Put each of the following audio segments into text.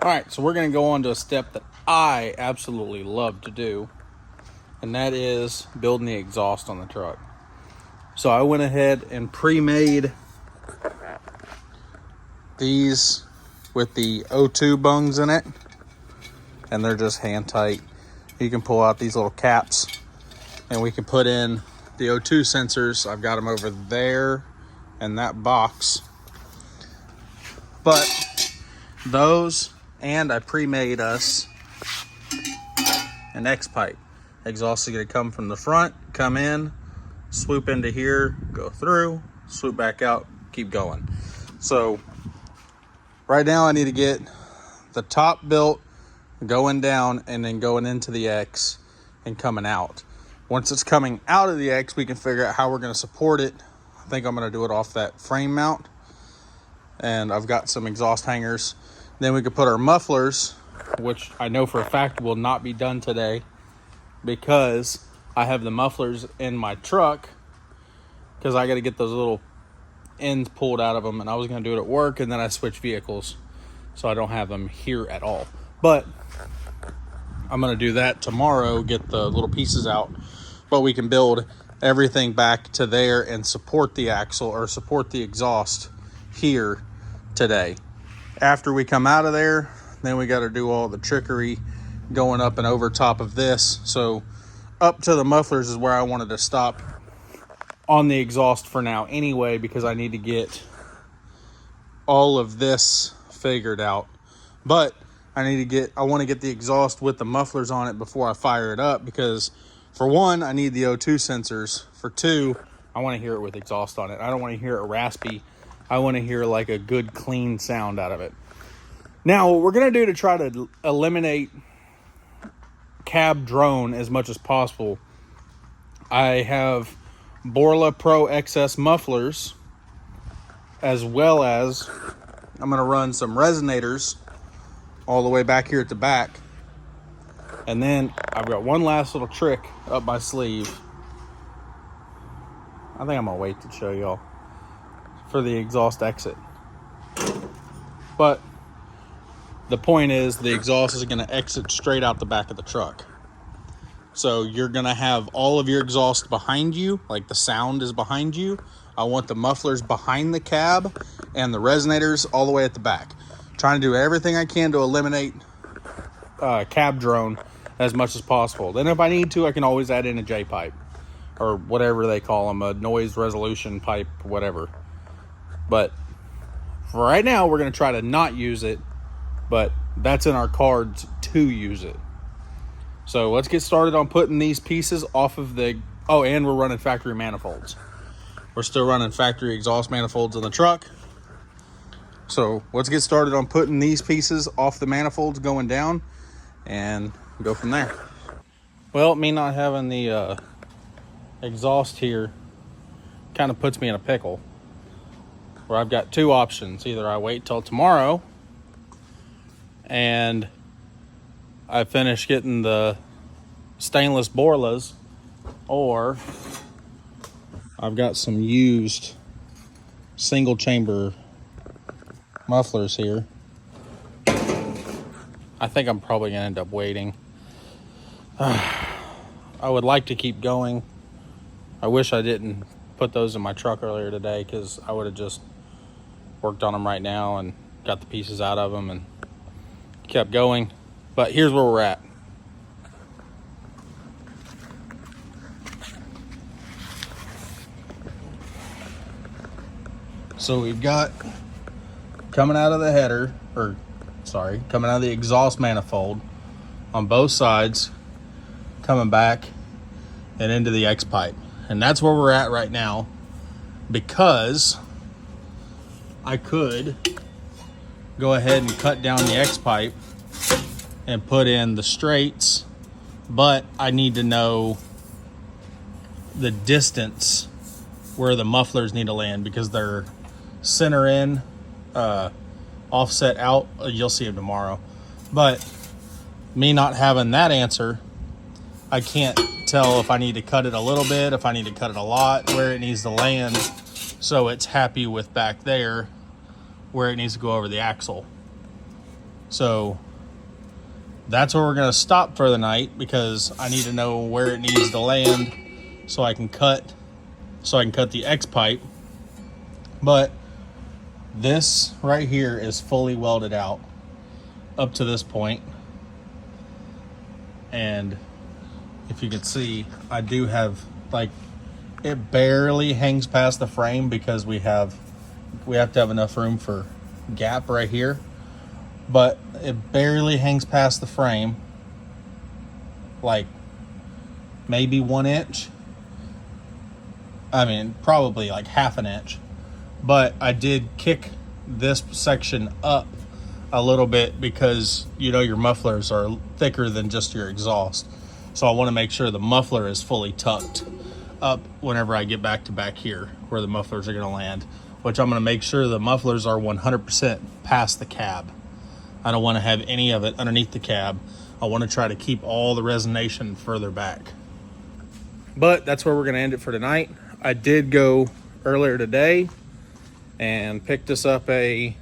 All right, so we're going to go on to a step that I absolutely love to do, and that is building the exhaust on the truck. So I went ahead and pre-made these with the O2 bungs in it, and they're just hand tight. You can pull out these little caps and we can put in the O2 sensors. I've got them over there in that box. But those, and I pre-made us an X pipe. Exhaust is going to come from the front, come in, swoop into here, go through, swoop back out, keep going. So right now I need to get the top built, going down, and then going into the X and coming out. Once it's coming out of the X, we can figure out how we're going to support it. I think I'm going to do it off that frame mount. And I've got some exhaust hangers. Then we could put our mufflers, which I know for a fact will not be done today because I have the mufflers in my truck because I got to get those little ends pulled out of them, and I was going to do it at work, and then I switched vehicles, so I don't have them here at all. But I'm going to do that tomorrow, get the little pieces out, but we can build everything back to there and support the axle or support the exhaust here today. After we come out of there, then we got to do all the trickery going up and over top of this. So up to the mufflers is where I wanted to stop on the exhaust for now anyway, because I need to get all of this figured out. But I want to get the exhaust with the mufflers on it before I fire it up, because for one, I need the O2 sensors. For two, I want to hear it with exhaust on it. I don't want to hear it raspy. I want to hear like a good clean sound out of it. Now, what we're going to do to try to eliminate cab drone as much as possible, I have Borla Pro XS mufflers, as well as I'm going to run some resonators all the way back here at the back. And then I've got one last little trick up my sleeve. I think I'm going to wait to show y'all for the exhaust exit. But the point is, the exhaust is going to exit straight out the back of the truck. So you're going to have all of your exhaust behind you, like the sound is behind you. I want the mufflers behind the cab and the resonators all the way at the back. Trying to do everything I can to eliminate cab drone as much as possible. Then if I need to, I can always add in a J pipe or whatever they call them, a noise resolution pipe, whatever. But for right now, we're going to try to not use it, but that's in our cards to use it. So let's get started on putting these pieces off of the... Oh, and we're running factory manifolds. We're still running factory exhaust manifolds in the truck. So let's get started on putting these pieces off the manifolds going down and go from there. Well, me not having the exhaust here kind of puts me in a pickle, where I've got two options. Either I wait till tomorrow and I finish getting the stainless Borlas, or I've got some used single chamber mufflers here. I think I'm probably gonna end up waiting. I would like to keep going. I wish I didn't put those in my truck earlier today, because I would have just worked on them right now and got the pieces out of them and kept going. But here's where we're at. So we've got coming out of the header, coming out of the exhaust manifold on both sides, coming back and into the X pipe. And that's where we're at right now, because I could go ahead and cut down the X pipe and put in the straights, but I need to know the distance where the mufflers need to land, because they're center in, offset out. You'll see them tomorrow. But me not having that answer, I can't tell if I need to cut it a little bit, if I need to cut it a lot, where it needs to land so it's happy with back there where it needs to go over the axle. So that's where we're going to stop for the night, because I need to know where it needs to land so I can cut the X pipe. But this right here is fully welded out up to this point. And if you can see, I do have, like, it barely hangs past the frame because we have to have enough room for gap right here. But it barely hangs past the frame, like maybe 1 inch. I mean, probably like half an inch. But I did kick this section up a little bit because, you know, your mufflers are thicker than just your exhaust. So I want to make sure the muffler is fully tucked up whenever I get back to back here where the mufflers are going to land, which I'm going to make sure the mufflers are 100% past the cab. I don't want to have any of it underneath the cab. I want to try to keep all the resonation further back. But that's where we're going to end it for tonight. I did go earlier today and picked us up a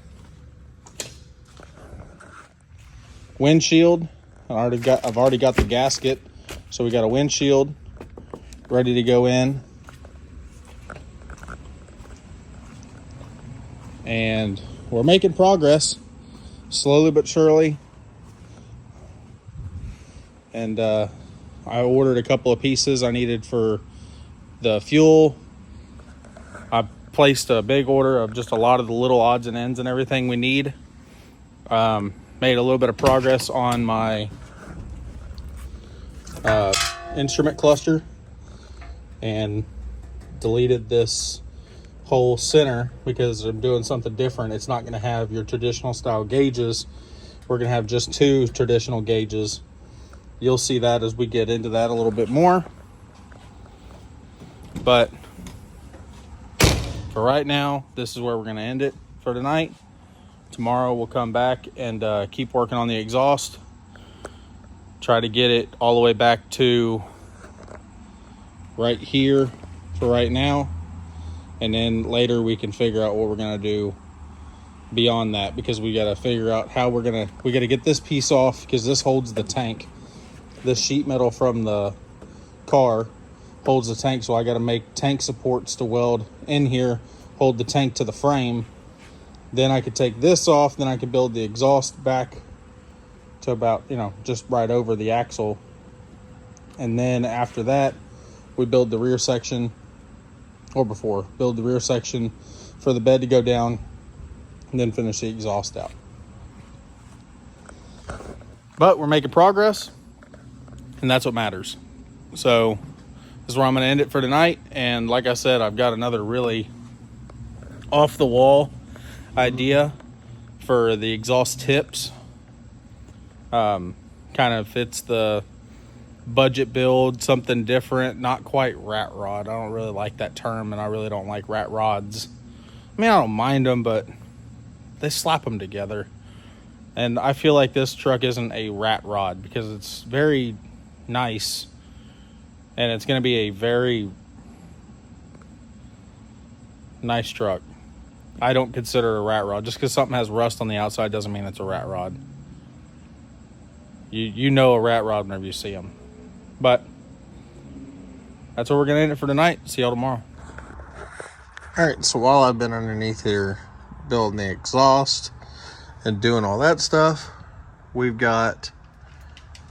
windshield. I've already got the gasket, so we got a windshield ready to go in. And we're making progress, slowly but surely. And I ordered a couple of pieces I needed for the fuel. I placed a big order of just a lot of the little odds and ends and everything we need. Made a little bit of progress on my instrument cluster and deleted this whole center because I'm doing something different. It's not going to have your traditional style gauges. We're going to have just 2 traditional gauges. You'll see that as we get into that a little bit more. But for right now, this is where we're going to end it for tonight. Tomorrow we'll come back and keep working on the exhaust. Try to get it all the way back to right here for right now. And then later we can figure out what we're going to do beyond that, because we got to figure out how we got to get this piece off, because this holds the tank. This sheet metal from the car holds the tank, so I got to make tank supports to weld in here, hold the tank to the frame. Then I could take this off, then I could build the exhaust back to about, you know, just right over the axle. And then after that, we build the rear section, or before, build the rear section for the bed to go down, and then finish the exhaust out. But we're making progress, and that's what matters. So this is where I'm going to end it for tonight. And like I said, I've got another really off the wall idea for the exhaust tips. Kind of fits the budget build, something different, not quite rat rod. I don't really like that term, and I really don't like rat rods. I mean, I don't mind them, but they slap them together. And I feel like this truck isn't a rat rod because it's very nice, and it's going to be a very nice truck. I don't consider it a rat rod. Just because something has rust on the outside doesn't mean it's a rat rod. You know a rat rod whenever you see them. But that's where we're going to end it for tonight. See y'all tomorrow. All right, so while I've been underneath here building the exhaust and doing all that stuff, we've got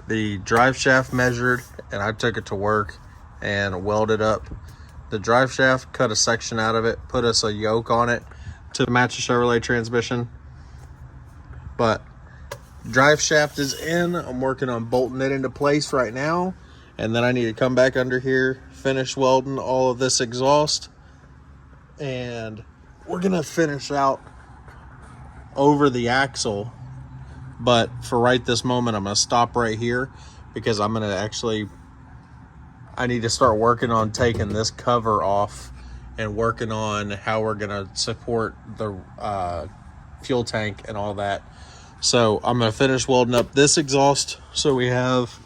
the drive shaft measured, and I took it to work and welded up the drive shaft, cut a section out of it, put us a yoke on it to match the Chevrolet transmission. But drive shaft is in. I'm working on bolting it into place right now, and then I need to come back under here, finish welding all of this exhaust, and we're gonna finish out over the axle. But for right this moment, I'm gonna stop right here because I'm gonna I need to start working on taking this cover off and working on how we're gonna support the fuel tank and all that. So I'm gonna finish welding up this exhaust so we have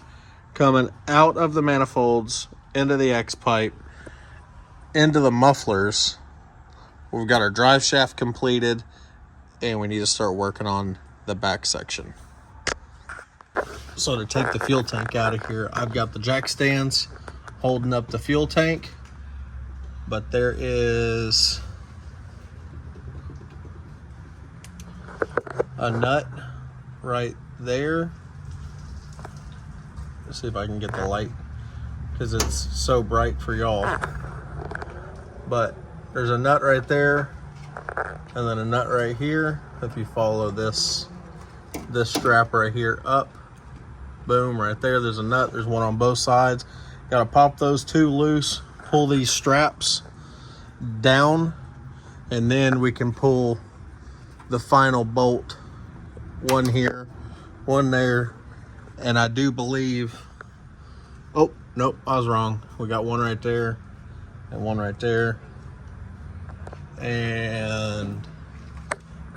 coming out of the manifolds into the X pipe into the mufflers. We've got our drive shaft completed, and we need to start working on the back section. So to take the fuel tank out of here, I've got the jack stands holding up the fuel tank, but there is a nut right there. Let's see if I can get the light because it's so bright for y'all. But there's a nut right there, and then a nut right here. If you follow this strap right here up, boom, right there, there's a nut. There's one on both sides. Gotta pop those two loose, pull these straps down, and then we can pull the final bolt. One here, one there, and I do believe, oh, nope, I was wrong. We got one right there and one right there, and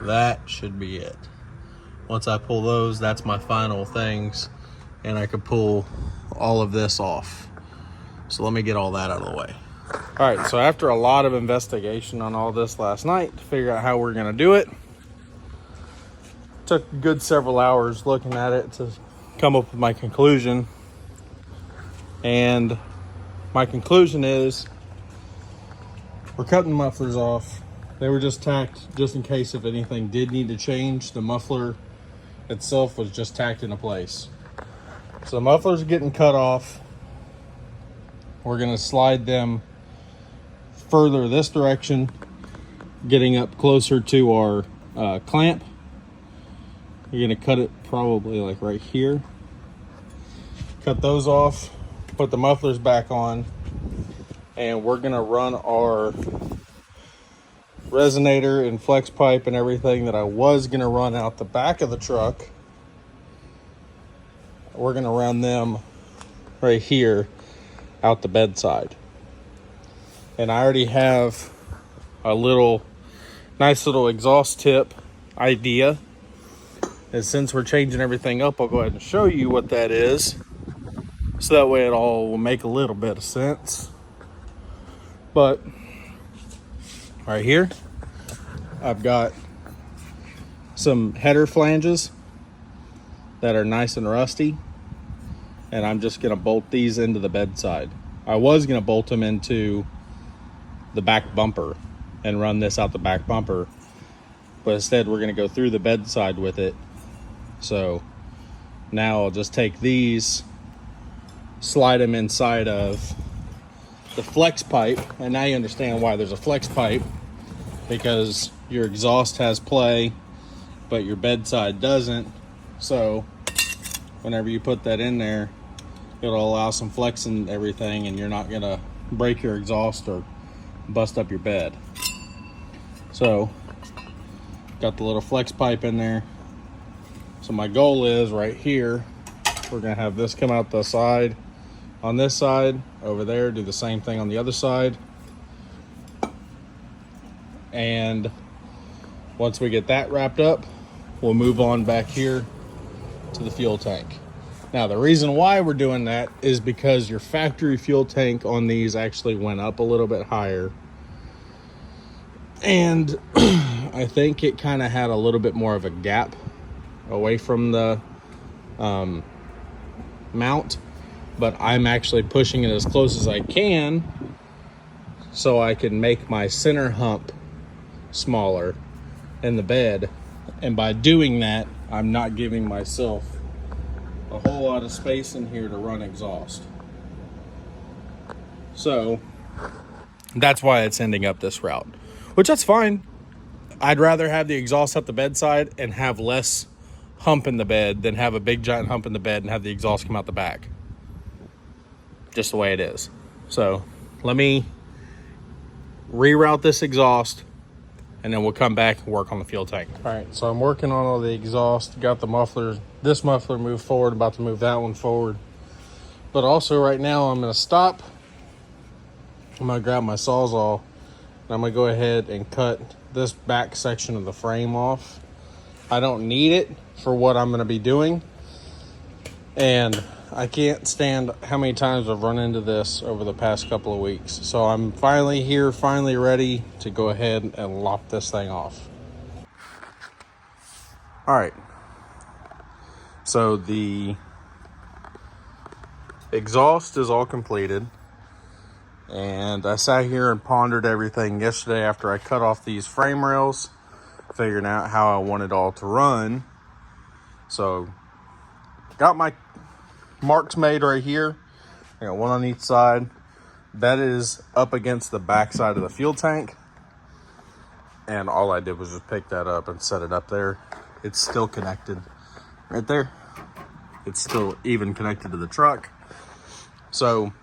that should be it. Once I pull those, that's my final things, and I could pull all of this off. So let me get all that out of the way. All right, so after a lot of investigation on all this last night to figure out how we're gonna do it, took a good several hours looking at it to come up with my conclusion. And my conclusion is we're cutting the mufflers off. They were just tacked just in case if anything did need to change. The muffler itself was just tacked into place. So the mufflers are getting cut off. We're gonna slide them further this direction, getting up closer to our clamp. You're gonna cut it probably like right here. Cut those off, put the mufflers back on, and we're gonna run our resonator and flex pipe and everything that I was gonna run out the back of the truck. We're gonna run them right here out the bedside. And I already have a nice little exhaust tip idea. And since we're changing everything up, I'll go ahead and show you what that is. So that way it all will make a little bit of sense. But right here, I've got some header flanges that are nice and rusty. And I'm just gonna bolt these into the bedside. I was gonna bolt them into the back bumper and run this out the back bumper. But instead we're gonna go through the bedside with it. So now I'll just take these, slide them inside of the flex pipe, and now you understand why there's a flex pipe, because your exhaust has play but your bedside doesn't. So whenever you put that in there, it'll allow some flex and everything, and you're not gonna break your exhaust or bust up your bed. So got the little flex pipe in there. So my goal is right here, we're gonna have this come out the side on this side, over there, do the same thing on the other side. And once we get that wrapped up, we'll move on back here to the fuel tank. Now the reason why we're doing that is because your factory fuel tank on these actually went up a little bit higher. And I think it kind of had a little bit more of a gap away from the mount, but I'm actually pushing it as close as I can so I can make my center hump smaller in the bed. And by doing that, I'm not giving myself a whole lot of space in here to run exhaust. So that's why it's ending up this route, which that's fine. I'd rather have the exhaust at the bedside and have less hump in the bed than have a big giant hump in the bed and have the exhaust come out the back. Just the way it is. So let me reroute this exhaust, and then we'll come back and work on the fuel tank. All right, so I'm working on all the exhaust. Got the muffler, this muffler moved forward, about to move that one forward. But also right now I'm gonna stop. I'm gonna grab my Sawzall, and I'm gonna go ahead and cut this back section of the frame off. I don't need it for what I'm gonna be doing. And I can't stand how many times I've run into this over the past couple of weeks. So I'm finally here, finally ready to go ahead and lop this thing off. All right. So the exhaust is all completed. And I sat here and pondered everything yesterday after I cut off these frame rails, figuring out how I want it all to run. So got my marks made right here. I got one on each side. That is up against the back side of the fuel tank. And all I did was just pick that up and set it up there. It's still connected right there. It's still even connected to the truck. So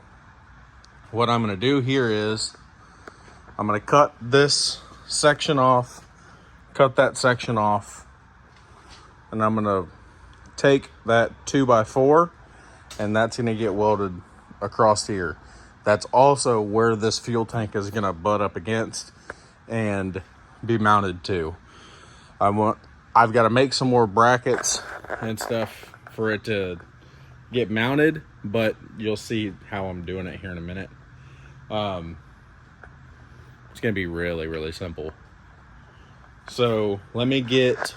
what I'm gonna do here is I'm gonna cut this section off, cut that section off, and I'm gonna take that 2x4 and that's gonna get welded across here. That's also where this fuel tank is gonna butt up against and be mounted to. I've got to make some more brackets and stuff for it to get mounted, but you'll see how I'm doing it here in a minute. It's gonna be really, really simple. So let me get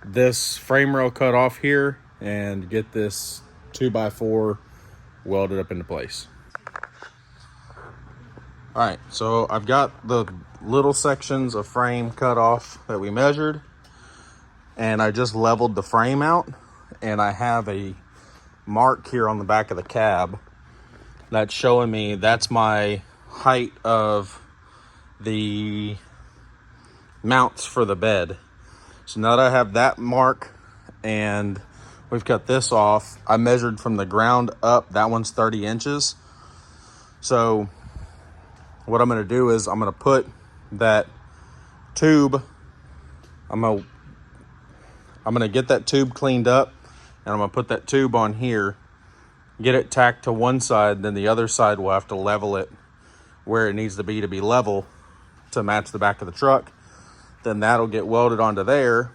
this frame rail cut off here and get this 2x4 welded up into place. All right, so I've got the little sections of frame cut off that we measured, and I just leveled the frame out, and I have a mark here on the back of the cab that's showing me that's my height of the mounts for the bed. So now that I have that mark and we've cut this off, I measured from the ground up, that one's 30 inches. So what I'm gonna do is I'm gonna put that tube, I'm gonna get that tube cleaned up, and I'm gonna put that tube on here, get it tacked to one side, then the other side we'll have to level it where it needs to be level to match the back of the truck. Then that'll get welded onto there,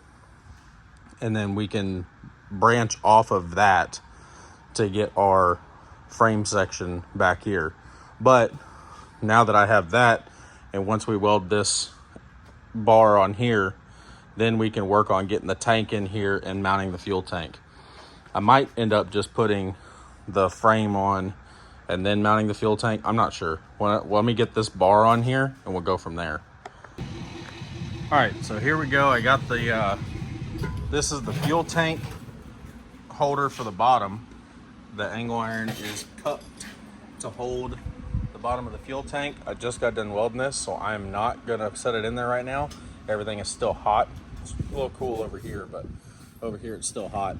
and then we can branch off of that to get our frame section back here. But now that I have that, and once we weld this bar on here, then we can work on getting the tank in here and mounting the fuel tank. I might end up just putting the frame on and then mounting the fuel tank. I'm not sure. Let me get this bar on here and we'll go from there. All right, so here we go. I got the, this is the fuel tank holder for the bottom. The angle iron is cupped to hold the bottom of the fuel tank. I just got done welding this, so I'm not gonna set it in there right now. Everything is still hot. It's a little cool over here, but over here it's still hot.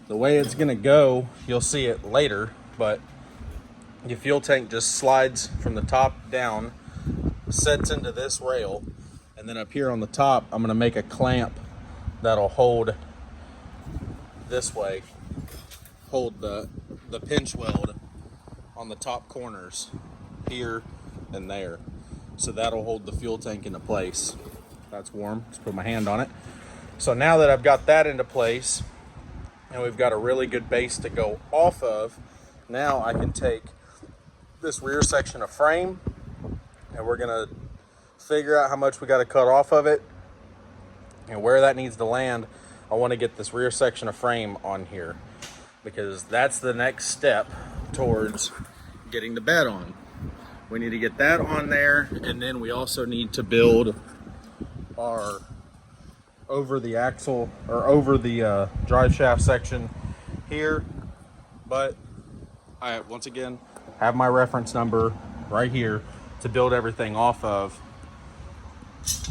The way it's gonna go, you'll see it later, but your fuel tank just slides from the top down, sets into this rail, and then up here on the top, I'm gonna make a clamp that'll hold this way, hold the pinch weld on the top corners here and there. So that'll hold the fuel tank into place. That's warm, just put my hand on it. So now that I've got that into place, and we've got a really good base to go off of, now I can take this rear section of frame, and we're gonna figure out how much we gotta cut off of it and where that needs to land. I wanna get this rear section of frame on here because that's the next step towards getting the bed on. We need to get that on there, and then we also need to build our over the axle or over the drive shaft section here. But I once again have my reference number right here to build everything off of,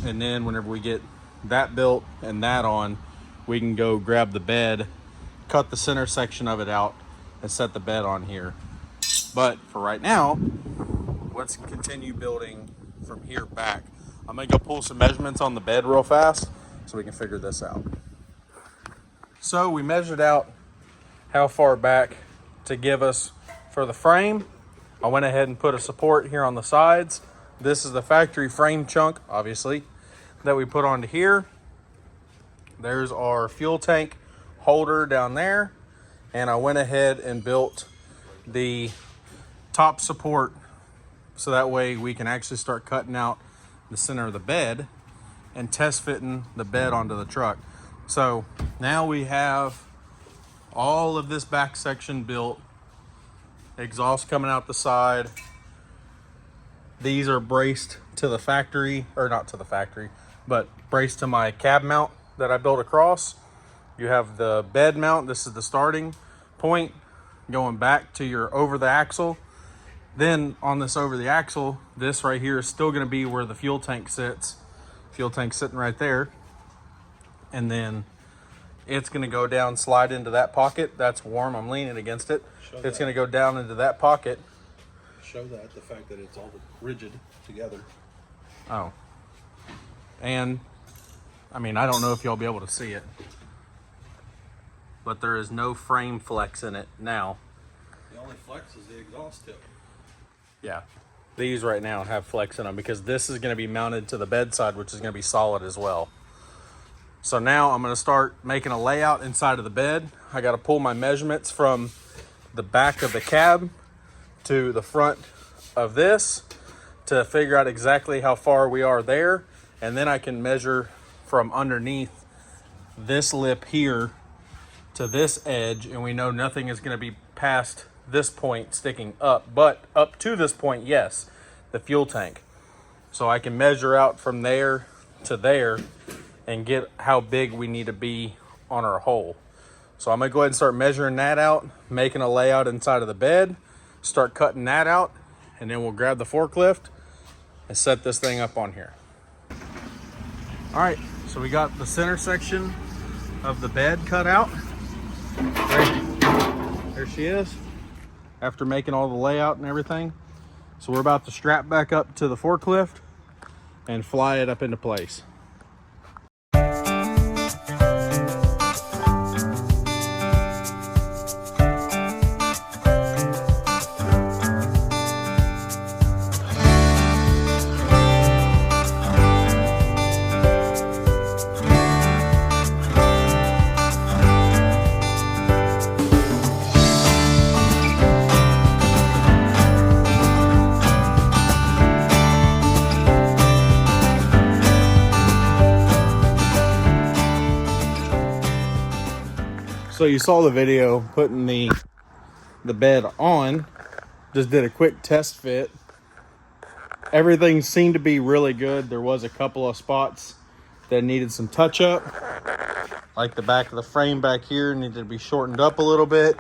and then whenever we get that built and that on, we can go grab the bed, cut the center section of it out, and set the bed on here. But for right now, let's continue building from here back. I'm gonna go pull some measurements on the bed real fast so we can figure this out. So we measured out how far back to give us for the frame. I went ahead and put a support here on the sides. This is the factory frame chunk, obviously, that we put onto here. There's our fuel tank holder down there. And I went ahead and built the top support so that way we can actually start cutting out the center of the bed and test fitting the bed onto the truck. So now we have all of this back section built exhaust coming out the side. These are braced to the factory, or not to the factory, but braced to my cab mount that I built across. You have the bed mount. This is the starting point going back to your over the axle. Then on this over the axle, this right here is still going to be where the fuel tank sits. Fuel tank sitting right there. And then it's going to go down, slide into that pocket. That's warm. I'm leaning against it. It's going to go down into that pocket. Show that, the fact that it's all rigid together. Oh. And, I mean, I don't know if y'all be able to see it, but there is no frame flex in it now. The only flex is the exhaust tip. Yeah. These right now have flex in them because this is going to be mounted to the bedside, which is going to be solid as well. So now I'm going to start making a layout inside of the bed. I got to pull my measurements from the back of the cab to the front of this to figure out exactly how far we are there. And then I can measure from underneath this lip here to this edge. And we know nothing is going to be past this point sticking up, but up to this point, yes, the fuel tank. So I can measure out from there to there and get how big we need to be on our hole. So I'm gonna go ahead and start measuring that out, making a layout inside of the bed, start cutting that out, and then we'll grab the forklift and set this thing up on here. All right, so we got the center section of the bed cut out. There she is, after making all the layout and everything. So we're about to strap back up to the forklift and fly it up into place. So you saw the video putting the bed on, just did a quick test fit. Everything seemed to be really good. There was a couple of spots that needed some touch up, like the back of the frame back here needed to be shortened up a little bit.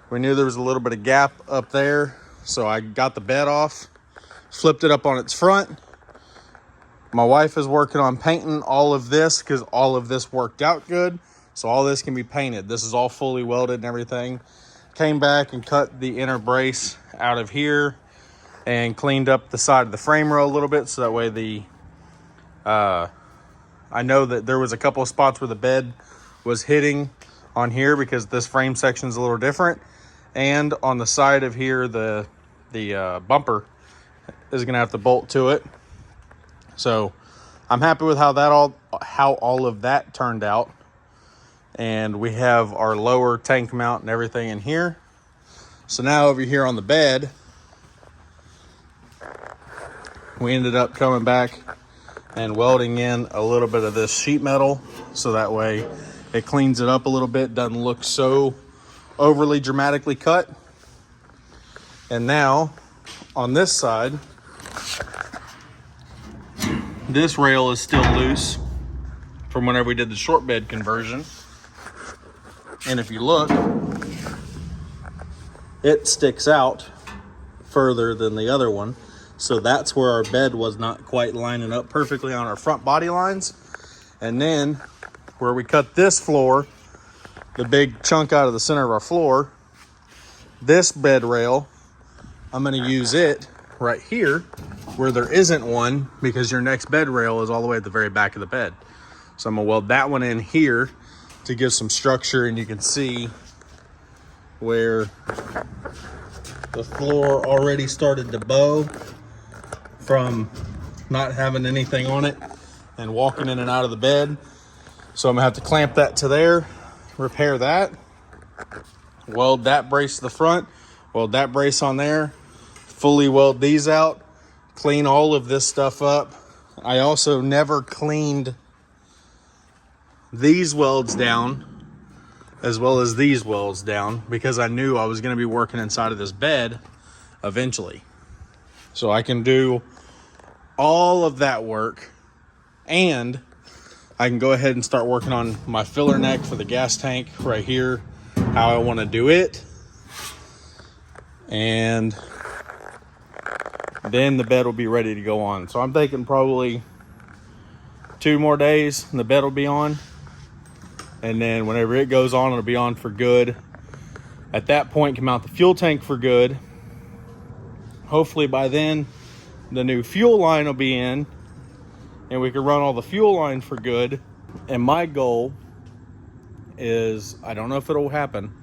We knew there was a little bit of gap up there, so I got the bed off, flipped it up on its front. My wife is working on painting all of this because all of this worked out good. So all this can be painted. This is all fully welded and everything. Came back and cut the inner brace out of here and cleaned up the side of the frame rail a little bit. So that way I know that there was a couple of spots where the bed was hitting on here because this frame section is a little different. And on the side of here, the bumper is gonna have to bolt to it. So I'm happy with how all of that turned out. And we have our lower tank mount and everything in here. So now over here on the bed, we ended up coming back and welding in a little bit of this sheet metal. So that way it cleans it up a little bit, doesn't look so overly dramatically cut. And now on this side, this rail is still loose from whenever we did the short bed conversion. And if you look, it sticks out further than the other one. So that's where our bed was not quite lining up perfectly on our front body lines. And then where we cut this floor, the big chunk out of the center of our floor, this bed rail, I'm gonna use it right here where there isn't one because your next bed rail is all the way at the very back of the bed. So I'm gonna weld that one in here to give some structure, and you can see where the floor already started to bow from not having anything on it and walking in and out of the bed. So I'm gonna have to clamp that to there, repair that, weld that brace to the front, weld that brace on there, fully weld these out, clean all of this stuff up. I also never cleaned these welds down as well as these welds down, because I knew I was going to be working inside of this bed eventually. So I can do all of that work, and I can go ahead and start working on my filler neck for the gas tank right here, how I want to do it. And then the bed will be ready to go on. So I'm thinking probably 2 more days and the bed will be on. And then whenever it goes on, it'll be on for good. At that point, can mount the fuel tank for good. Hopefully by then, the new fuel line will be in and we can run all the fuel line for good. And my goal is, I don't know if it'll happen,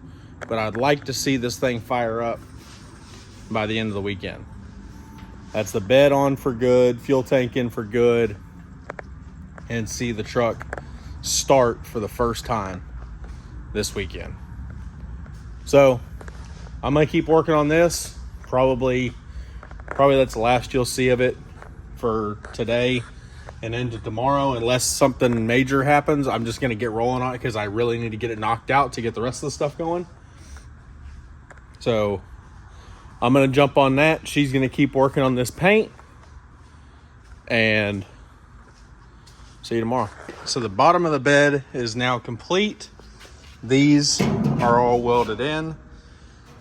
but I'd like to see this thing fire up by the end of the weekend. That's the bed on for good, fuel tank in for good, and see the truck start for the first time this weekend. So I'm gonna keep working on this. Probably that's the last you'll see of it for today and into tomorrow, unless something major happens. I'm just gonna get rolling on it because I really need to get it knocked out to get the rest of the stuff going. So I'm gonna jump on that. She's gonna keep working on this paint, and see you tomorrow. So the bottom of the bed is now complete. These are all welded in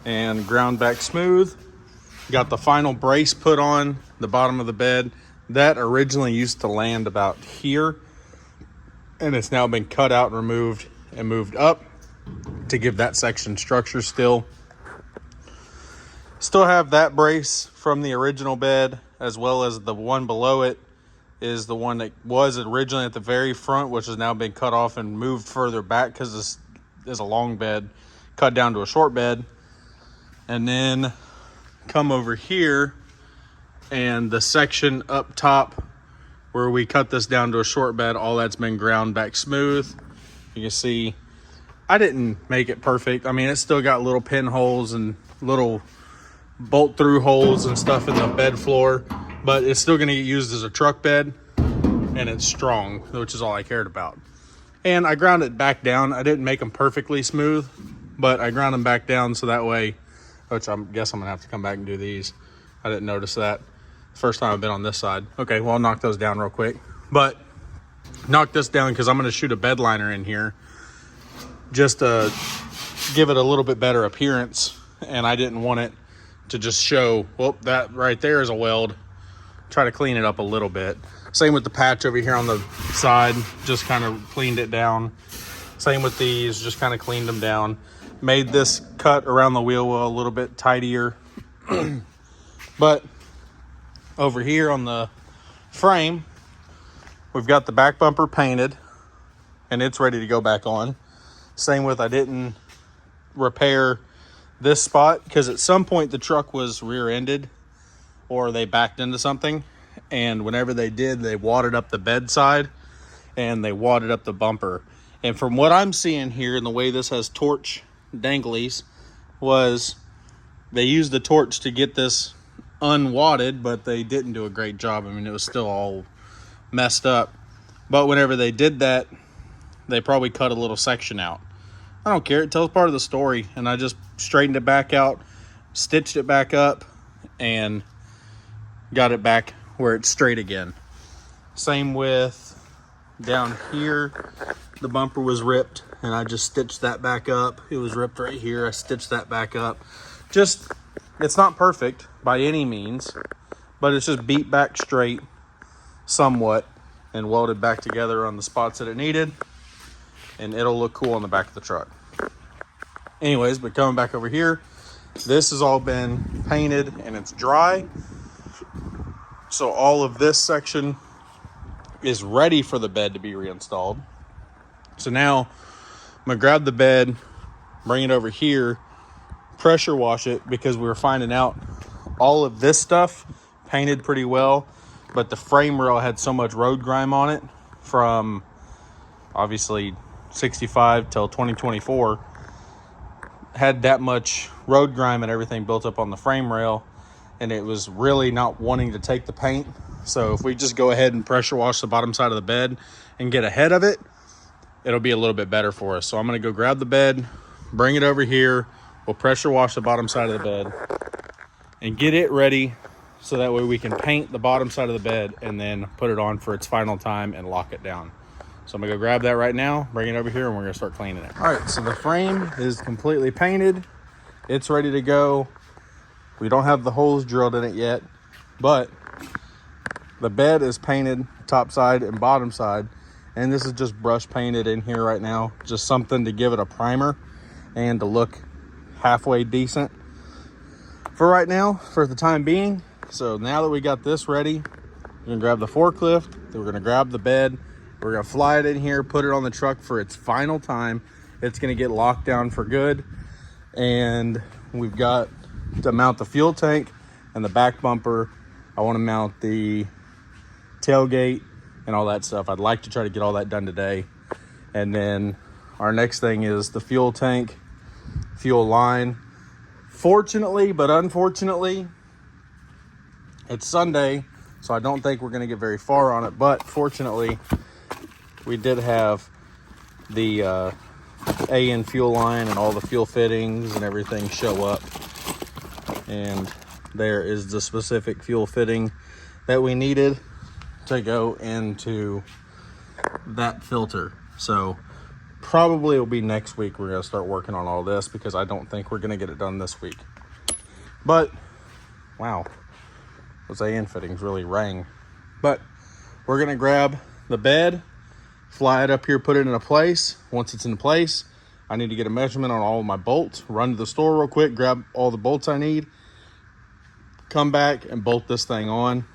and ground back smooth. Got the final brace put on the bottom of the bed. That originally used to land about here, and it's now been cut out and removed and moved up to give that section structure still. Still have that brace from the original bed, as well as the one below it is the one that was originally at the very front, which has now been cut off and moved further back because this is a long bed cut down to a short bed. And then come over here, and the section up top where we cut this down to a short bed, all that's been ground back smooth. You can see I didn't make it perfect. I mean, it's still got little pinholes and little bolt through holes and stuff in the bed floor, but it's still going to get used as a truck bed, and it's strong, which is all I cared about. And I ground it back down. I didn't make them perfectly smooth, but I ground them back down so that way, which I guess I'm gonna have to come back and do these. I didn't notice that. First time I've been on this side. Okay, well, I'll knock those down real quick. But knock this down because I'm gonna shoot a bed liner in here just to give it a little bit better appearance. And I didn't want it to just show, well, that right there is a weld. Try to clean it up a little bit. Same with the patch over here on the side, just kind of cleaned it down. Same with these, just kind of cleaned them down. Made this cut around the wheel well a little bit tidier. But over here on the frame, we've got the back bumper painted and it's ready to go back on. Same with, I didn't repair this spot because at some point the truck was rear-ended or they backed into something, and whenever they did, they wadded up the bedside and they wadded up the bumper. And from what I'm seeing here, and the way this has torch danglies, was they used the torch to get this unwadded, but they didn't do a great job. I mean, it was still all messed up. But whenever they did that, they probably cut a little section out. I don't care. It tells part of the story. And I just straightened it back out, stitched it back up, and got it back where it's straight again. Same with down here. The bumper was ripped, and I just stitched that back up. It was ripped right here. I stitched that back up. Just, it's not perfect by any means, but it's just beat back straight somewhat and welded back together on the spots that it needed, and it'll look cool on the back of the truck. Anyways, but coming back over here, this has all been painted and it's dry. So all of this section is ready for the bed to be reinstalled. So now I'm gonna grab the bed, bring it over here, pressure wash it, because we were finding out all of this stuff painted pretty well, but the frame rail had so much road grime on it from obviously 65 till 2024, had that much road grime and everything built up on the frame rail, and it was really not wanting to take the paint. So if we just go ahead and pressure wash the bottom side of the bed and get ahead of it, it'll be a little bit better for us. So I'm gonna go grab the bed, bring it over here. We'll pressure wash the bottom side of the bed and get it ready so that way we can paint the bottom side of the bed and then put it on for its final time and lock it down. So I'm gonna go grab that right now, bring it over here, and we're gonna start cleaning it. All right, so the frame is completely painted. It's ready to go. We don't have the holes drilled in it yet, but the bed is painted top side and bottom side. And this is just brush painted in here right now. Just something to give it a primer and to look halfway decent for right now, for the time being. So now that we got this ready, we're gonna grab the forklift, then we're gonna grab the bed, we're gonna fly it in here, put it on the truck for its final time. It's gonna get locked down for good. And we've got to mount the fuel tank and the back bumper. I wanna mount the tailgate and all that stuff. I'd like to try to get all that done today. And then our next thing is the fuel tank, fuel line. Fortunately, but unfortunately, it's Sunday, so I don't think we're gonna get very far on it. But fortunately, we did have the AN fuel line and all the fuel fittings and everything show up. And there is the specific fuel fitting that we needed to go into that filter. So probably it'll be next week we're gonna start working on all this, because I don't think we're gonna get it done this week. But wow, those AN fittings really rang. But we're gonna grab the bed, fly it up here, put it in a place. Once it's in place, I need to get a measurement on all of my bolts, run to the store real quick, grab all the bolts I need, come back and bolt this thing on.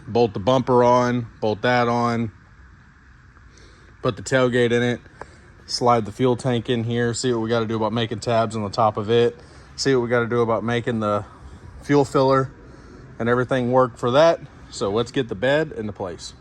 Bolt the bumper on, bolt that on, put the tailgate in it, slide the fuel tank in here, see what we got to do about making tabs on the top of it, see what we got to do about making the fuel filler and everything work for that. So let's get the bed into place.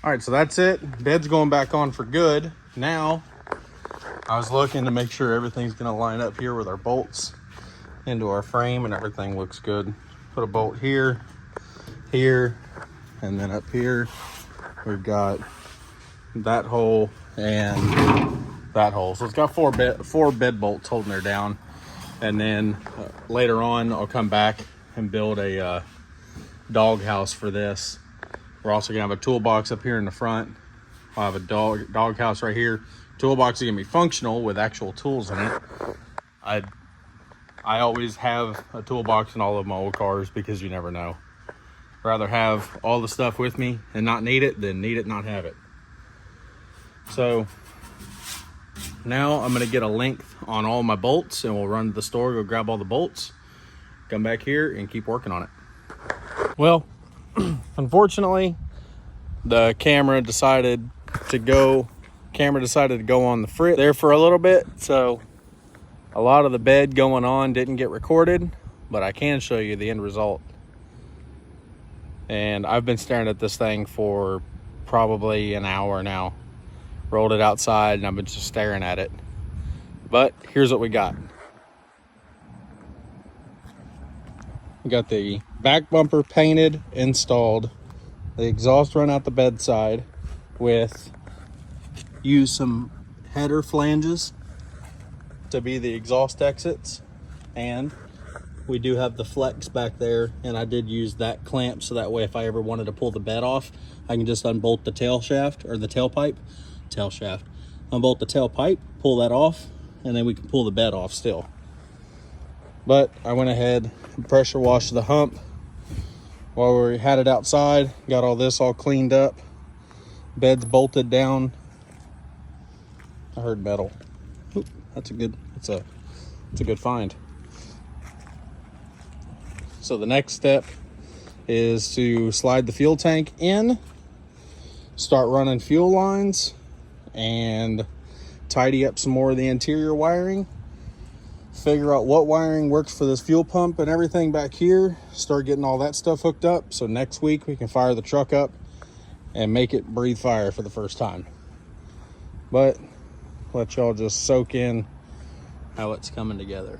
All right, so that's it. Bed's going back on for good. Now, I was looking to make sure everything's gonna line up here with our bolts into our frame and everything looks good. Put a bolt here, here, and then up here. We've got that hole and that hole. So it's got four bed bolts holding her down. And then later on, I'll come back and build a dog house for this. We're also gonna have a toolbox up here in the front. I'll have a dog house right here. Toolbox is gonna be functional with actual tools in it. I always have a toolbox in all of my old cars because you never know. Rather have all the stuff with me and not need it than need it, not have it. So now I'm gonna get a length on all my bolts and we'll run to the store, go grab all the bolts, come back here and keep working on it. Well, unfortunately, the camera decided to go on the fritz there for a little bit. So a lot of the bed going on didn't get recorded, but I can show you the end result. And I've been staring at this thing for probably an hour now. Rolled it outside and I've been just staring at it. But here's what we got. We got the back bumper painted, installed, the exhaust run out the bedside with, use some header flanges to be the exhaust exits, and we do have the flex back there, and I did use that clamp so that way if I ever wanted to pull the bed off, I can just unbolt the tail shaft or the tailpipe, unbolt the tailpipe, pull that off, and then we can pull the bed off still. But I went ahead and pressure washed the hump while we had it outside, got all this all cleaned up, bed's bolted down. I heard metal. Oop, it's a good find. So the next step is to slide the fuel tank in, start running fuel lines, and tidy up some more of the interior wiring, figure out what wiring works for this fuel pump and everything back here, start getting all that stuff hooked up so next week we can fire the truck up and make it breathe fire for the first time. But let y'all just soak in how it's coming together.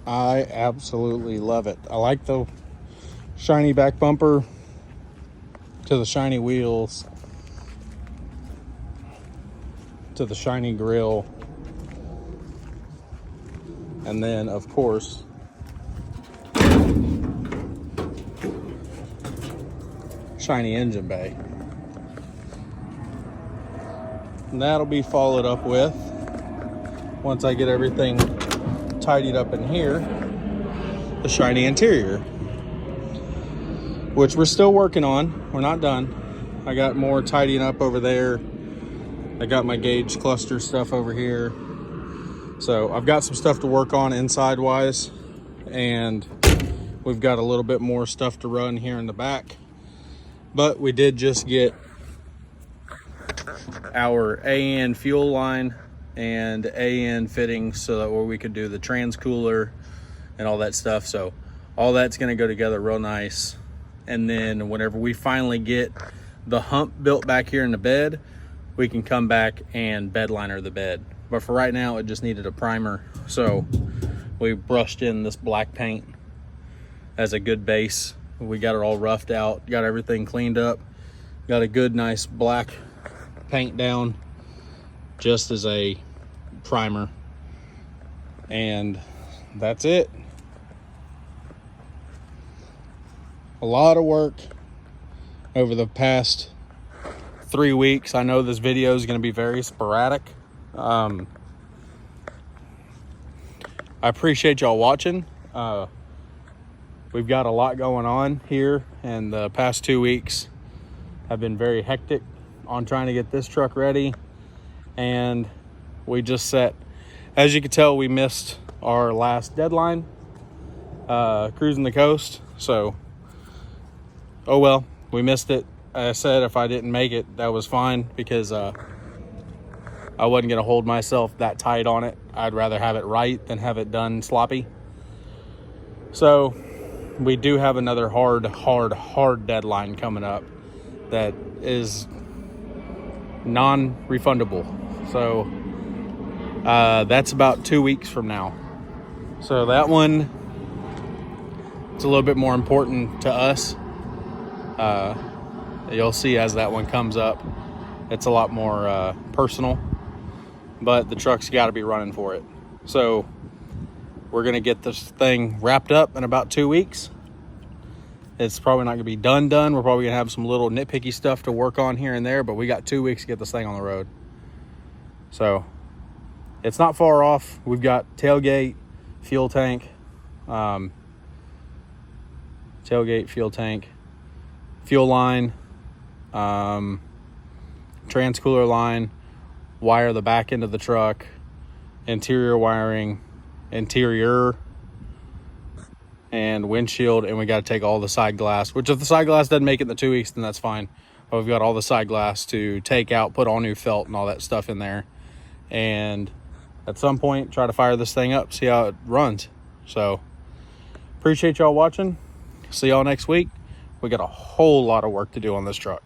I absolutely love it. I like the shiny back bumper to the shiny wheels to the shiny grille, and then of course shiny engine bay. And that'll be followed up with, once I get everything tidied up in here, the shiny interior, which we're still working on. We're not done. I got more tidying up over there. I got my gauge cluster stuff over here. So I've got some stuff to work on inside wise, and we've got a little bit more stuff to run here in the back. But we did just get our AN fuel line and AN fittings so that we could do the trans cooler and all that stuff. So all that's going to go together real nice. And then whenever we finally get the hump built back here in the bed, we can come back and bed liner the bed. But for right now, it just needed a primer. So we brushed in this black paint as a good base. We got it all roughed out, got everything cleaned up, got a good nice black paint down just as a primer, and that's it. A lot of work over the past 3 weeks. I know this video is going to be very sporadic. I appreciate y'all watching. We've got a lot going on here, and the past 2 weeks have been very hectic on trying to get this truck ready. And we just set, as you can tell, we missed our last deadline, cruising the coast. So, oh well, we missed it. I said if I didn't make it, that was fine, because I wasn't gonna hold myself that tight on it. I'd rather have it right than have it done sloppy. So we do have another hard deadline coming up that is non-refundable. So that's about 2 weeks from now. So that one, it's a little bit more important to us. You'll see as that one comes up, it's a lot more personal, but the truck's got to be running for it. So we're gonna get this thing wrapped up in about 2 weeks. It's probably not gonna be done. We're probably gonna have some little nitpicky stuff to work on here and there, but we got 2 weeks to get this thing on the road. So it's not far off. We've got tailgate, fuel tank, fuel line, trans cooler line, wire the back end of the truck, interior wiring, interior, and windshield, and we got to take all the side glass, which if the side glass doesn't make it in the 2 weeks, then that's fine. But we've got all the side glass to take out, put all new felt and all that stuff in there, and at some point try to fire this thing up, see how it runs. So appreciate y'all watching. See y'all next week. We got a whole lot of work to do on this truck.